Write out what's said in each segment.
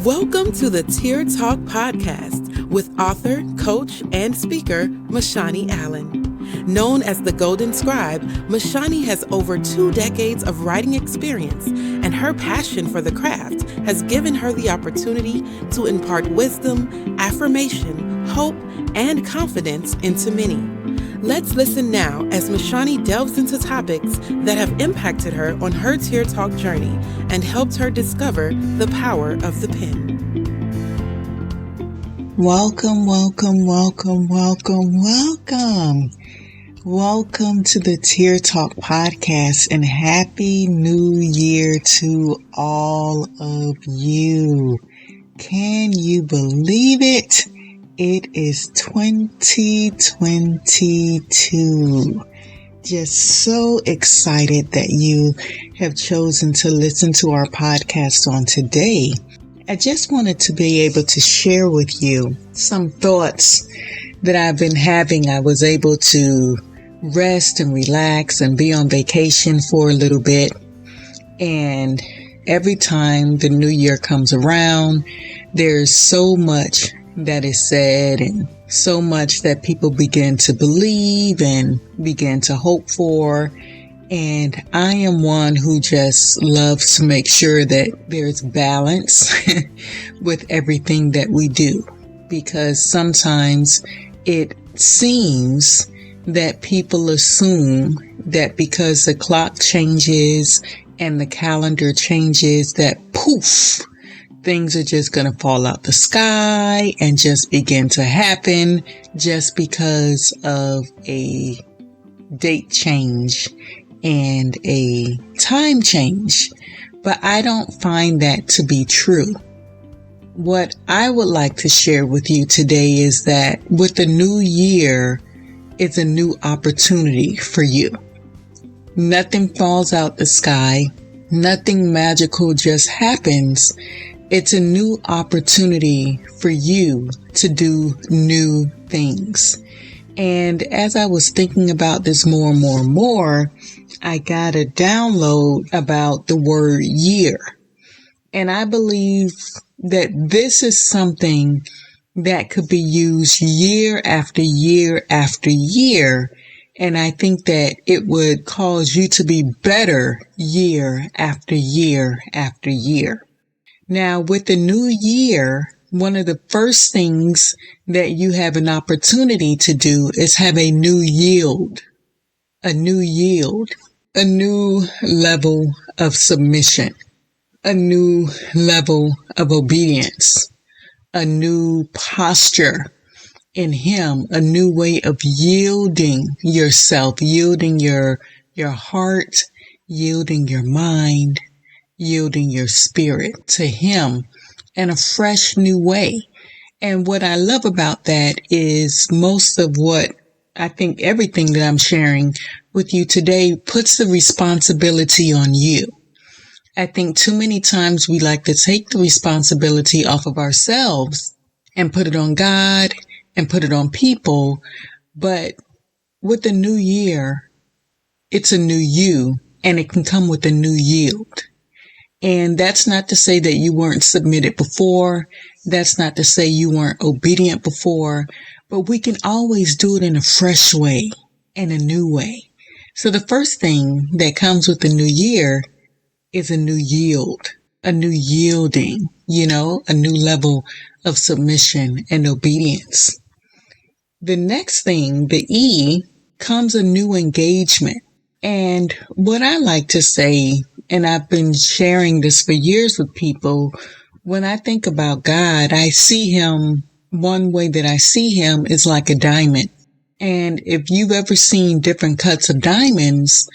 Welcome to the Tear Talk podcast with author, coach, and speaker MaShani Allen. Known as the Golden Scribe, MaShani has over 2 decades of writing experience, and her passion for the craft has given her the opportunity to impart wisdom, affirmation, hope, and confidence into many. Let's listen now as MaShani delves into topics that have impacted her on her Tear Talk journey and helped her discover the power of the pen. Welcome to the Tear Talk podcast, and Happy New Year to all of you. Can you believe it? It is 2022. Just so excited that you have chosen to listen to our podcast on today. I just wanted to be able to share with you some thoughts that I've been having. I was able to rest and relax and be on vacation for a little bit. And every time the new year comes around, there's so much that is said and so much that people begin to believe and begin to hope for. And I am one who just loves to make sure that there's balance with everything that we do, because sometimes it seems that people assume that because the clock changes and the calendar changes, that poof, things are just going to fall out the sky and just begin to happen just because of a date change and a time change. But I don't find that to be true. What I would like to share with you today is that with the new year, it's a new opportunity for you. Nothing falls out the sky. Nothing magical just happens. It's a new opportunity for you to do new things. And as I was thinking about this more and more, I got a download about the word year. And I believe that this is something that could be used year after year after year. And I think that it would cause you to be better year after year after year. Now, with the new year, one of the first things that you have an opportunity to do is have a new yield, a new level of submission, a new level of obedience, a new posture in Him, a new way of yielding yourself, yielding your heart, yielding your mind, yielding your spirit to Him in a fresh new way. And what I love about that is most of what I think everything that I'm sharing with you today puts the responsibility on you. I think too many times we like to take the responsibility off of ourselves and put it on God and put it on people. But with the new year, it's a new you, and it can come with a new yield. And that's not to say that you weren't submitted before. That's not to say you weren't obedient before, but we can always do it in a fresh way, in a new way. So the first thing that comes with the new year is a new yield, a new yielding, a new level of submission and obedience. The next thing, the E, comes a new engagement. And what I like to say, and I've been sharing this for years with people, when I think about God, I see Him, one way that I see Him is like a diamond. And if you've ever seen different cuts of diamonds,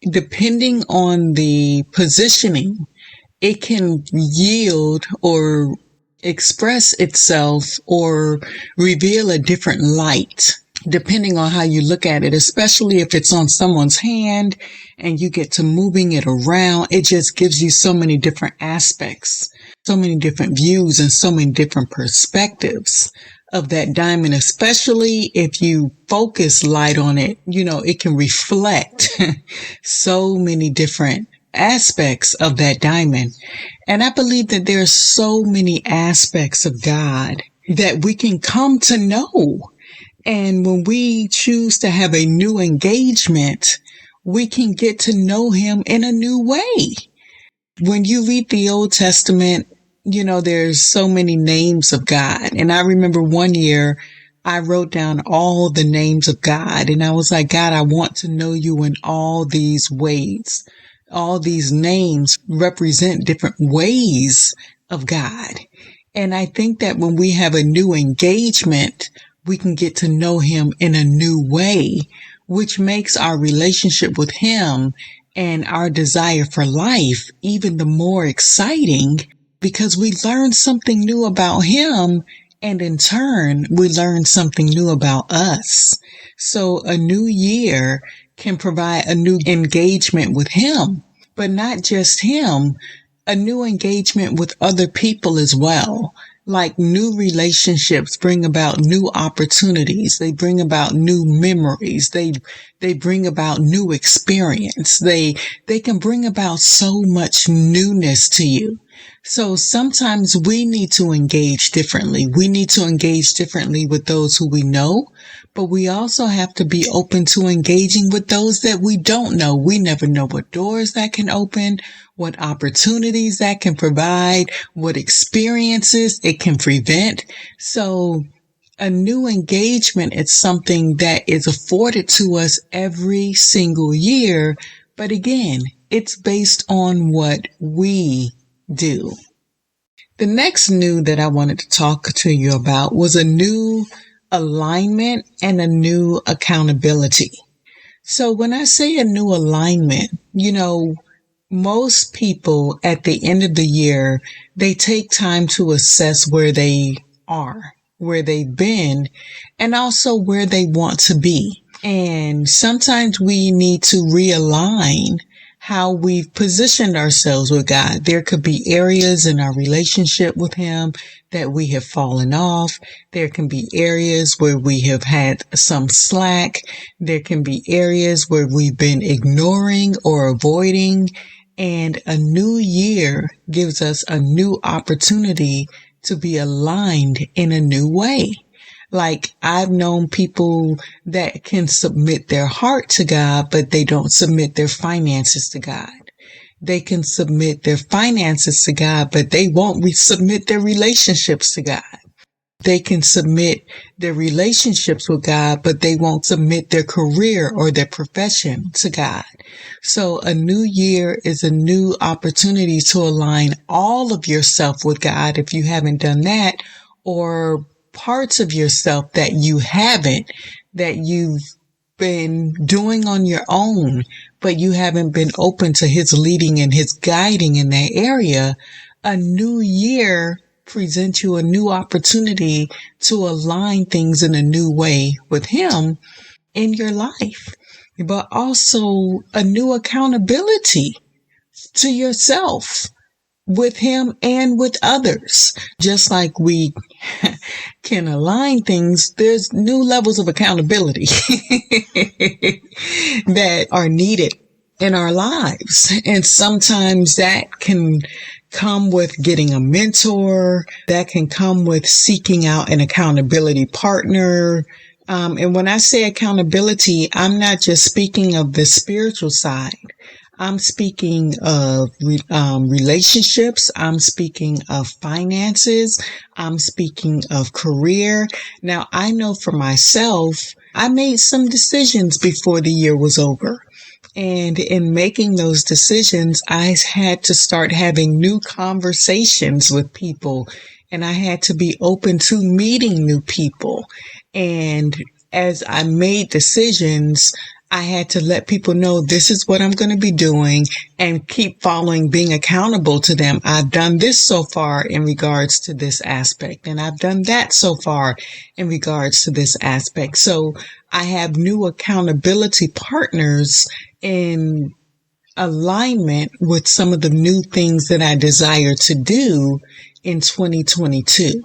depending on the positioning, it can yield or express itself or reveal a different light, depending on how you look at it, especially if it's on someone's hand and you get to moving it around. It just gives you so many different aspects, so many different views, and so many different perspectives of that diamond, especially if you focus light on it. It can reflect so many different aspects of that diamond. And I believe that there's so many aspects of God that we can come to know. And when we choose to have a new engagement, we can get to know him in a new way. When you read the Old Testament, there's so many names of God. And I remember one year I wrote down all the names of God, and I was like, God, I want to know you in all these ways. All these names represent different ways of God. And I think that when we have a new engagement, we can get to know him in a new way, which makes our relationship with him and our desire for life even the more exciting, because we learn something new about him, and in turn, we learn something new about us. So a new year can provide a new engagement with him, but not just him, a new engagement with other people as well. Like, new relationships bring about new opportunities. They bring about new memories. They bring about new experience. They can bring about so much newness to you. So sometimes we need to engage differently. We need to engage differently with those who we know, but we also have to be open to engaging with those that we don't know. We never know what doors that can open, what opportunities that can provide, what experiences it can prevent. So a new engagement is something that is afforded to us every single year. But again, it's based on what we do. The next new that I wanted to talk to you about was a new alignment and a new accountability. So when I say a new alignment, most people at the end of the year, they take time to assess where they are, where they've been, and also where they want to be. And sometimes we need to realign how we've positioned ourselves with God. There could be areas in our relationship with him that we have fallen off. There can be areas where we have had some slack. There can be areas where we've been ignoring or avoiding. And a new year gives us a new opportunity to be aligned in a new way. Like, I've known people that can submit their heart to God, but they don't submit their finances to God. They can submit their finances to God, but they won't submit their relationships to God. They can submit their relationships with God, but they won't submit their career or their profession to God. So a new year is a new opportunity to align all of yourself with God if you haven't done that, or parts of yourself that you haven't, that you've been doing on your own, but you haven't been open to his leading and his guiding in that area. A new year presents you a new opportunity to align things in a new way with him in your life, but also a new accountability to yourself with him and with others. Just like we can align things, there's new levels of accountability that are needed in our lives. And sometimes that can come with getting a mentor, that can come with seeking out an accountability partner. And when I say accountability, I'm not just speaking of the spiritual side. I'm speaking of relationships. I'm speaking of finances. I'm speaking of career. Now, I know for myself, I made some decisions before the year was over. And in making those decisions, I had to start having new conversations with people, and I had to be open to meeting new people. And as I made decisions, I had to let people know this is what I'm going to be doing, and keep following, being accountable to them. I've done this so far in regards to this aspect, and I've done that so far in regards to this aspect. So I have new accountability partners in alignment with some of the new things that I desire to do in 2022.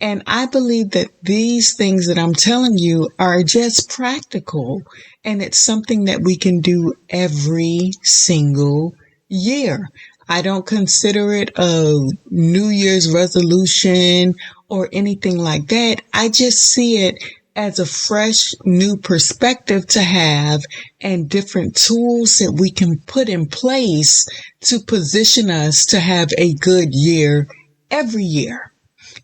And I believe that these things that I'm telling you are just practical, and it's something that we can do every single year. I don't consider it a New Year's resolution or anything like that. I just see it as a fresh new perspective to have and different tools that we can put in place to position us to have a good year every year.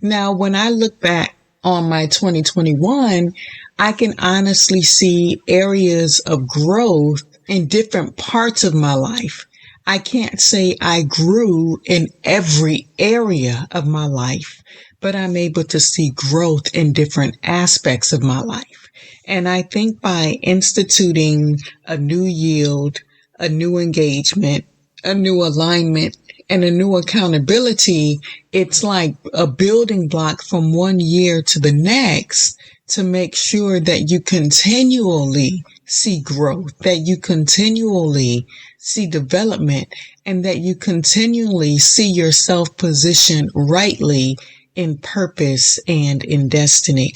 Now, when I look back on my 2021, I can honestly see areas of growth in different parts of my life. I can't say I grew in every area of my life, but I'm able to see growth in different aspects of my life. And I think by instituting a new yield, a new engagement, a new alignment, and a new accountability, it's like a building block from one year to the next to make sure that you continually see growth, that you continually see development, and that you continually see yourself positioned rightly in purpose and in destiny.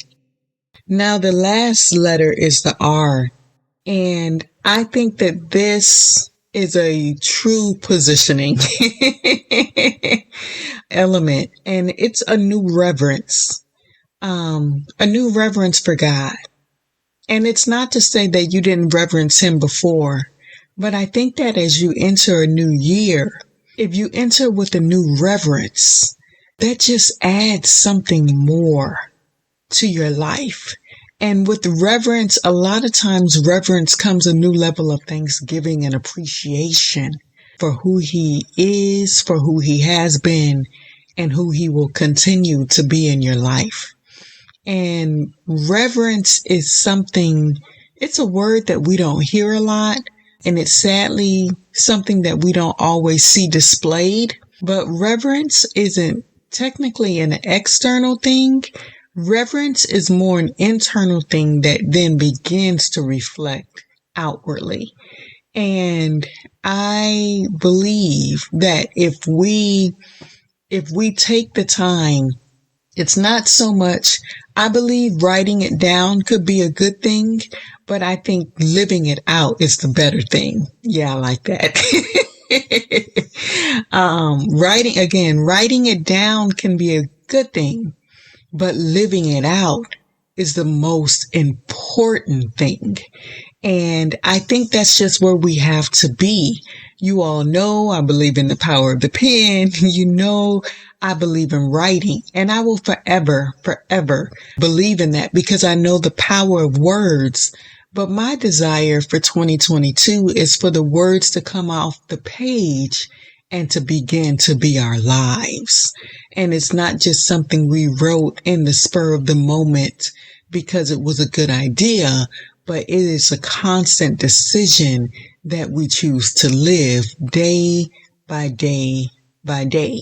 Now, the last letter is the R, and I think that this is a true positioning element, and it's a new reverence, for God. And it's not to say that you didn't reverence Him before, but I think that as you enter a new year, if you enter with a new reverence, that just adds something more to your life. And with reverence, a lot of times reverence comes a new level of thanksgiving and appreciation for who He is, for who He has been, and who He will continue to be in your life. And reverence is something, it's a word that we don't hear a lot, and it's sadly something that we don't always see displayed. But reverence isn't technically an external thing. Reverence is more an internal thing that then begins to reflect outwardly. And I believe that if we take the time, it's not so much, I believe writing it down could be a good thing, but I think living it out is the better thing. Yeah, I like that. Writing it down can be a good thing, but living it out is the most important thing. And I think that's just where we have to be. You all know I believe in the power of the pen. You know I believe in writing. And I will forever believe in that because I know the power of words. But my desire for 2022 is for the words to come off the page and to begin to be our lives. And it's not just something we wrote in the spur of the moment because it was a good idea, but it is a constant decision that we choose to live day by day by day.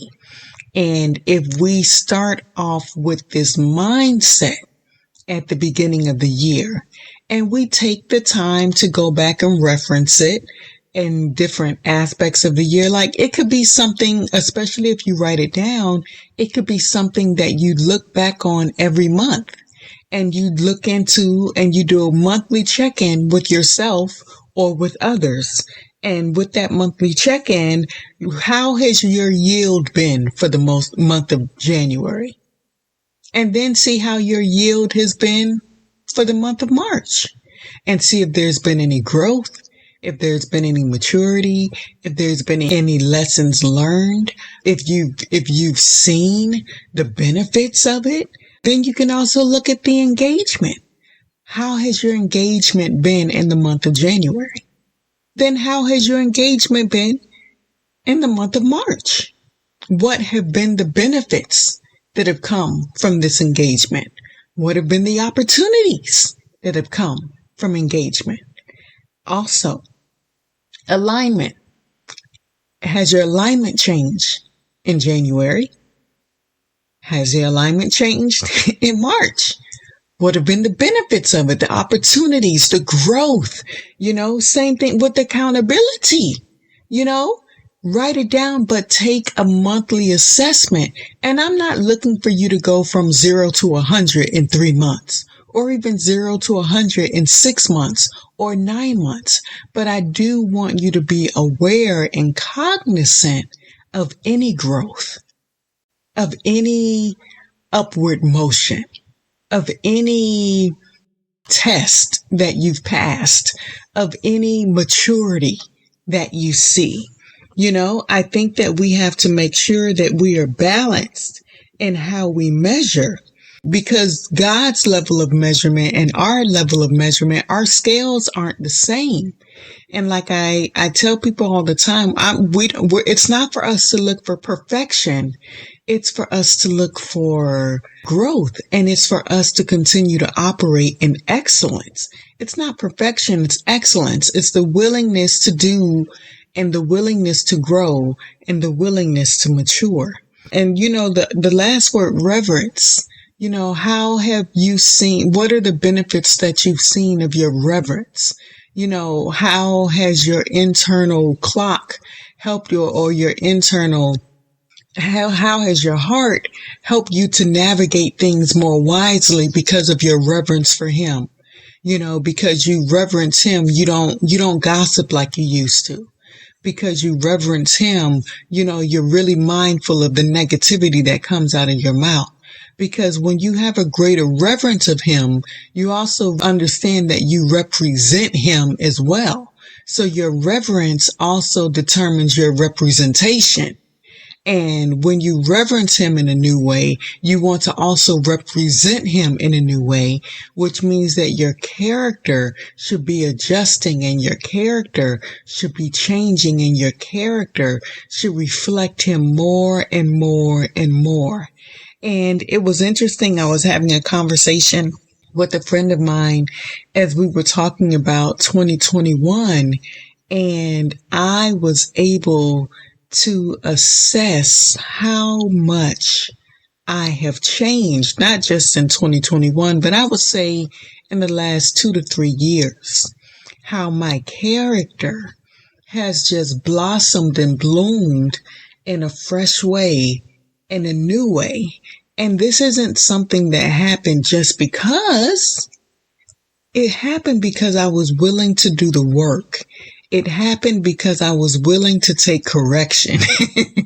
And if we start off with this mindset at the beginning of the year, and we take the time to go back and reference it in different aspects of the year, like it could be something, especially if you write it down, it could be something that you look back on every month. And you look into and you do a monthly check-in with yourself or with others. And with that monthly check-in, how has your yield been for the month of January? And then see how your yield has been for the month of March. And see if there's been any growth, if there's been any maturity, if there's been any lessons learned, if you've seen the benefits of it. Then you can also look at the engagement. How has your engagement been in the month of January? Then how has your engagement been in the month of March? What have been the benefits that have come from this engagement? What have been the opportunities that have come from engagement? Also, alignment. Has your alignment changed in January? Has the alignment changed in March? What have been the benefits of it, the opportunities, the growth? Same thing with accountability. Write it down, but take a monthly assessment. And I'm not looking for you to go from 0 to 100 in 3 months or even 0 to 100 in 6 months or 9 months. But I do want you to be aware and cognizant of any growth, of any upward motion, of any test that you've passed, of any maturity that you see. I think that we have to make sure that we are balanced in how we measure, because God's level of measurement and our level of measurement, our scales aren't the same. And like I tell people all the time, it's not for us to look for perfection. It's for us to look for growth, and it's for us to continue to operate in excellence. It's not perfection, it's excellence. It's the willingness to do and the willingness to grow and the willingness to mature. And the last word, reverence. How have you seen, what are the benefits that you've seen of your reverence? How has your internal clock helped you, or your internal, how has your heart helped you to navigate things more wisely because of your reverence for him? Because you reverence him, you don't gossip like you used to. Because you reverence him, you're really mindful of the negativity that comes out of your mouth. Because when you have a greater reverence of him, you also understand that you represent him as well. So your reverence also determines your representation. And when you reverence him in a new way, you want to also represent him in a new way, which means that your character should be adjusting, and your character should be changing, and your character should reflect him more and more and more. And it was interesting. I was having a conversation with a friend of mine as we were talking about 2021, and I was able to assess how much I have changed, not just in 2021, but I would say in the last 2 to 3 years, how my character has just blossomed and bloomed in a fresh way, in a new way. And this isn't something that happened just because. It happened because I was willing to do the work. It happened because I was willing to take correction.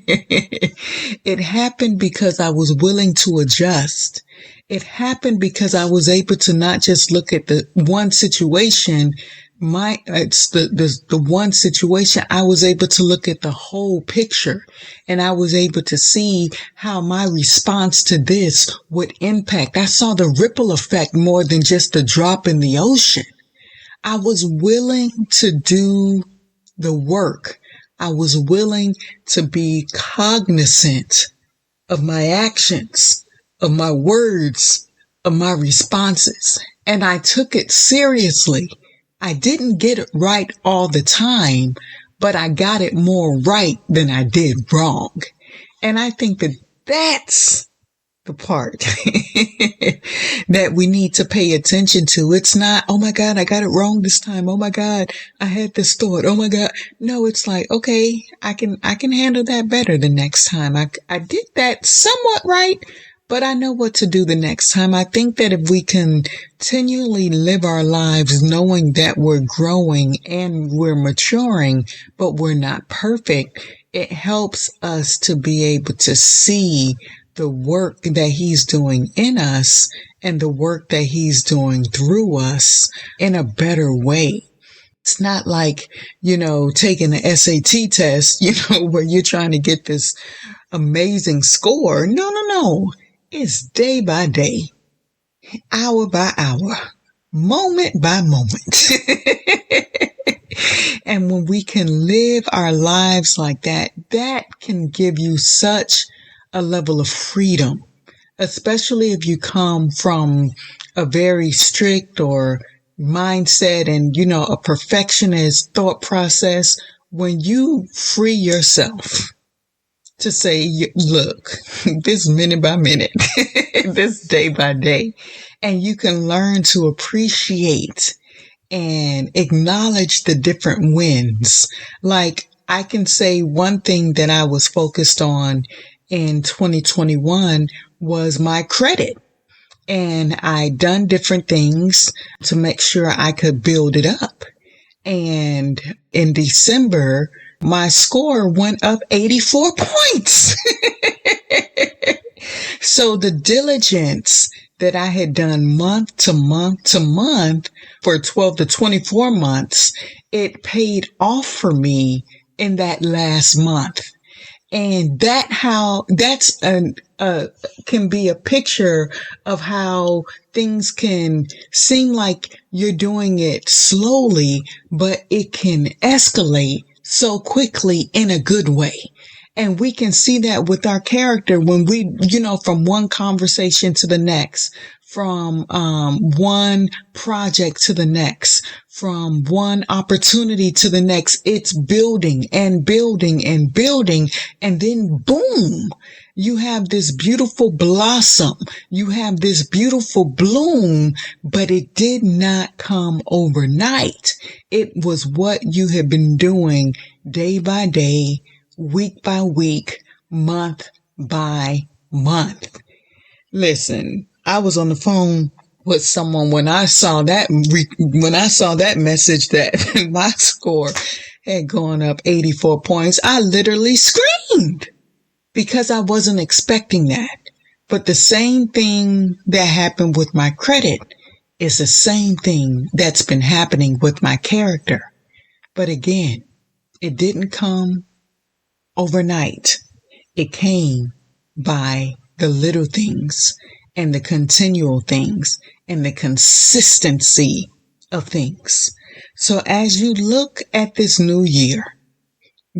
It happened because I was willing to adjust. It happened because I was able to not just look at the one situation. It's the one situation. I was able to look at the whole picture, and I was able to see how my response to this would impact. I saw the ripple effect more than just the drop in the ocean. I was willing to do the work. I was willing to be cognizant of my actions, of my words, of my responses. And I took it seriously. I didn't get it right all the time, but I got it more right than I did wrong. And I think that that's the part that we need to pay attention to. It's not, oh my God, I got it wrong this time. Oh my God, I had this thought. Oh my God. No, it's like, okay, I can handle that better the next time. I did that somewhat right, but I know what to do the next time. I think that if we continually live our lives knowing that we're growing and we're maturing, but we're not perfect, it helps us to be able to see the work that he's doing in us and the work that he's doing through us in a better way. It's not like, taking an SAT test, where you're trying to get this amazing score. No. It's day by day, hour by hour, moment by moment. And when we can live our lives like that, that can give you such a level of freedom, especially if you come from a very strict or mindset and, a perfectionist thought process. When you free yourself to say, look, this minute by minute, this day by day, and you can learn to appreciate and acknowledge the different wins. Like, I can say one thing that I was focused on in 2021 was my credit. and I done different things to make sure I could build it up. And in December, my score went up 84 points. So the diligence that I had done month to month to month for 12 to 24 months, it paid off for me in that last month. And that's can be a picture of how things can seem like you're doing it slowly, but it can escalate so quickly in a good way. And we can see that with our character when we, from one conversation to the next, from one project to the next, from one opportunity to the next, it's building and building and building. And then boom, you have this beautiful blossom. You have this beautiful bloom, but it did not come overnight. It was what you have been doing day by day, week by week, month by month. Listen, I was on the phone with someone when I saw that message that my score had gone up 84 points. I literally screamed because I wasn't expecting that. But the same thing that happened with my credit is the same thing that's been happening with my character. But again, it didn't come overnight. It came by the little things and the continual things and the consistency of things. So as you look at this new year,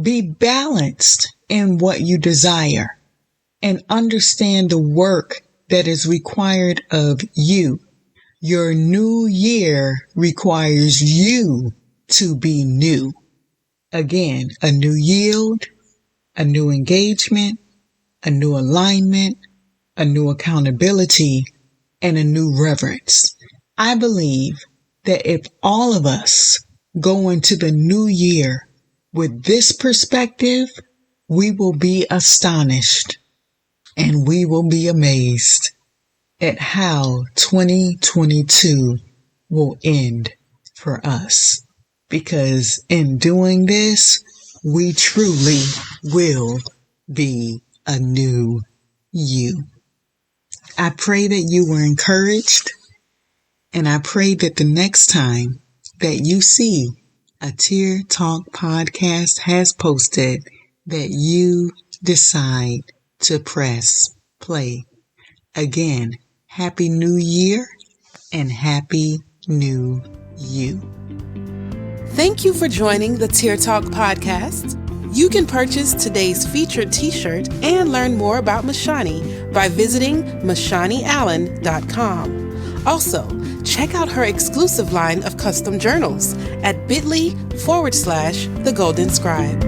be balanced in what you desire and understand the work that is required of you. Your new year requires you to be new. Again, a new yield, a new engagement, a new alignment, a new accountability, and a new reverence. I believe that if all of us go into the new year with this perspective, we will be astonished and we will be amazed at how 2022 will end for us. Because in doing this, we truly will be a new you. I pray that you were encouraged, and I pray that the next time that you see a Tear Talk podcast has posted, that you decide to press play. Again, Happy New Year and Happy New You. Thank you for joining the Tear Talk podcast. You can purchase today's featured t-shirt and learn more about MaShani by visiting MaShaniAllen.com. Also, check out her exclusive line of custom journals at bit.ly/The Golden Scribe.